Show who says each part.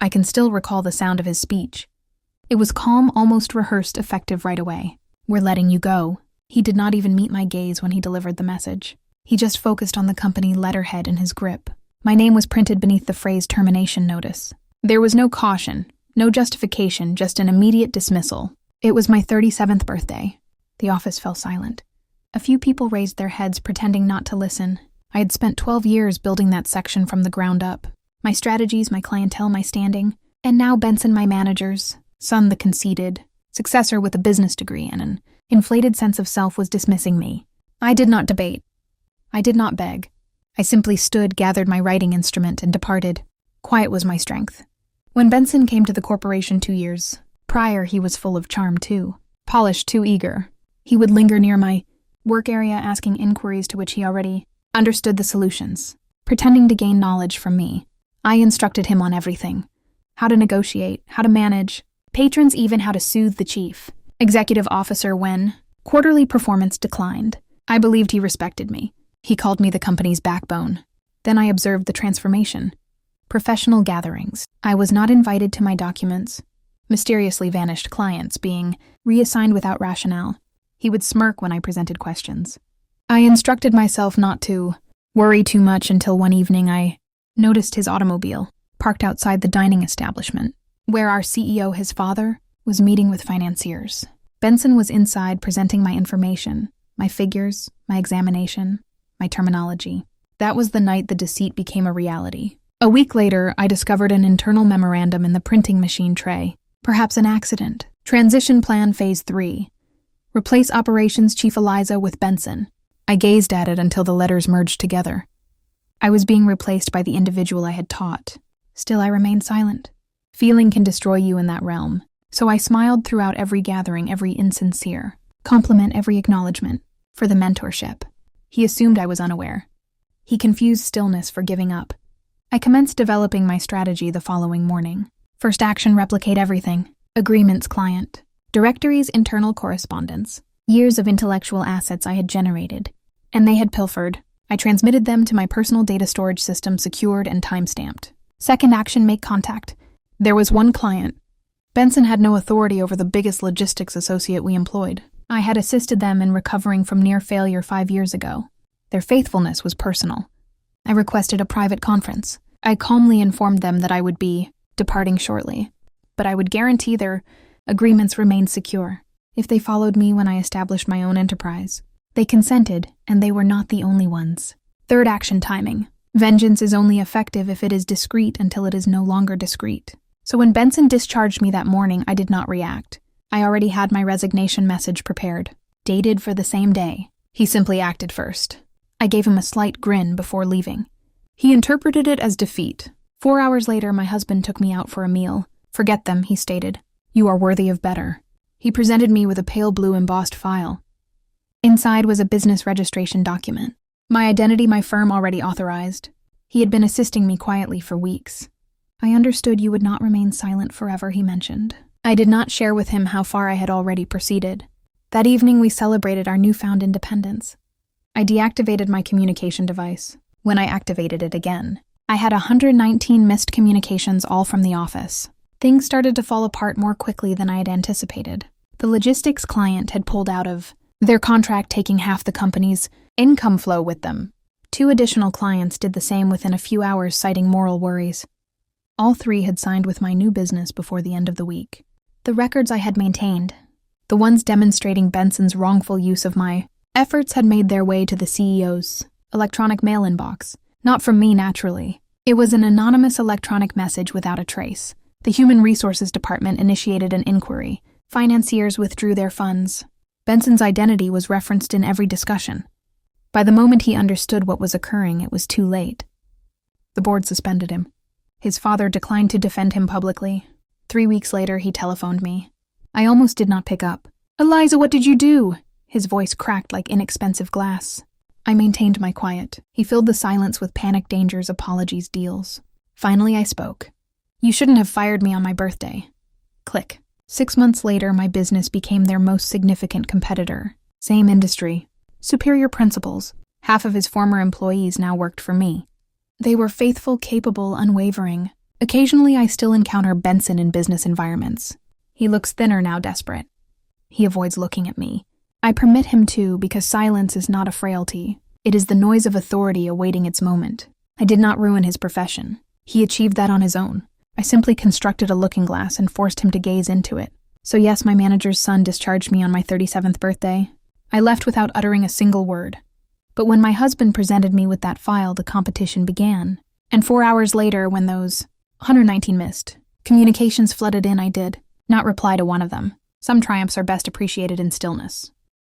Speaker 1: I can still recall the sound of his speech. It was calm, almost rehearsed, effective right away. "We're letting you go." He did not even meet my gaze when he delivered the message. He just focused on the company letterhead in his grip. My name was printed beneath the phrase termination notice. There was no caution, no justification, just an immediate dismissal. It was my 37th birthday. The office fell silent. A few people raised their heads, pretending not to listen. I had spent 12 years building that section from the ground up. My strategies, my clientele, my standing. And now Benson, my manager's son, the conceited, successor with a business degree and an inflated sense of self, was dismissing me. I did not debate. I did not beg. I simply stood, gathered my writing instrument, and departed. Quiet was my strength. When Benson came to the corporation 2 years prior, he was full of charm too. Polished, too eager. He would linger near my work area, asking inquiries to which he already understood the solutions, pretending to gain knowledge from me. I instructed him on everything. How to negotiate, how to manage, patrons, even how to soothe the chief executive officer when quarterly performance declined. I believed he respected me. He called me the company's backbone. Then I observed the transformation. Professional gatherings. I was not invited to my documents. Mysteriously vanished clients being reassigned without rationale. He would smirk when I presented questions. I instructed myself not to worry too much until one evening I noticed his automobile parked outside the dining establishment, where our CEO, his father, was meeting with financiers. Benson was inside presenting my information, my figures, my examination, my terminology. That was the night the deceit became a reality. A week later, I discovered an internal memorandum in the printing machine tray. Perhaps an accident. Transition plan phase 3. Replace operations chief Eliza with Benson. I gazed at it until the letters merged together. I was being replaced by the individual I had taught. Still, I remained silent. Feeling can destroy you in that realm. So I smiled throughout every gathering, every insincere compliment, every acknowledgement for the mentorship. He assumed I was unaware. He confused stillness for giving up. I commenced developing my strategy the following morning. First action, replicate everything. Agreements, client. Directories, internal correspondence. Years of intellectual assets I had generated, and they had pilfered. I transmitted them to my personal data storage system, secured and time-stamped. Second action, make contact. There was one client. Benson had no authority over the biggest logistics associate we employed. I had assisted them in recovering from near failure 5 years ago. Their faithfulness was personal. I requested a private conference. I calmly informed them that I would be departing shortly, but I would guarantee their agreements remained secure if they followed me when I established my own enterprise. They consented, and they were not the only ones. Third action, timing. Vengeance is only effective if it is discreet until it is no longer discreet. So when Benson discharged me that morning, I did not react. I already had my resignation message prepared, dated for the same day. He simply acted first. I gave him a slight grin before leaving. He interpreted it as defeat. 4 hours later, my husband took me out for a meal. Forget them, he stated. You are worthy of better. He presented me with a pale blue embossed file. Inside was a business registration document. My identity my firm already authorized. He had been assisting me quietly for weeks. I understood you would not remain silent forever, he mentioned. I did not share with him how far I had already proceeded. That evening we celebrated our newfound independence. I deactivated my communication device. When I activated it again, I had 119 missed communications, all from the office. Things started to fall apart more quickly than I had anticipated. The logistics client had pulled out of their contract, taking half the company's income flow with them. 2 additional clients did the same within a few hours, citing moral worries. All 3 had signed with my new business before the end of the week. The records I had maintained, the ones demonstrating Benson's wrongful use of my efforts, had made their way to the CEO's electronic mail inbox. Not from me, naturally. It was an anonymous electronic message without a trace. The Human Resources Department initiated an inquiry. Financiers withdrew their funds. Benson's identity was referenced in every discussion. By the moment he understood what was occurring, it was too late. The board suspended him. His father declined to defend him publicly. 3 weeks later, he telephoned me. I almost did not pick up. "Eliza, what did you do?" His voice cracked like inexpensive glass. I maintained my quiet. He filled the silence with panic, dangers, apologies, deals. Finally, I spoke. "You shouldn't have fired me on my birthday." Click. 6 months later, my business became their most significant competitor. Same industry. Superior principals. Half of his former employees now worked for me. They were faithful, capable, unwavering. Occasionally, I still encounter Benson in business environments. He looks thinner now, desperate. He avoids looking at me. I permit him to because silence is not a frailty. It is the noise of authority awaiting its moment. I did not ruin his profession. He achieved that on his own. I simply constructed a looking glass and forced him to gaze into it. So yes, my manager's son discharged me on my 37th birthday. I left without uttering a single word. But when my husband presented me with that file, the competition began. And 4 hours later, when those 119 missed communications flooded in, I did not reply to one of them. Some triumphs are best appreciated in stillness.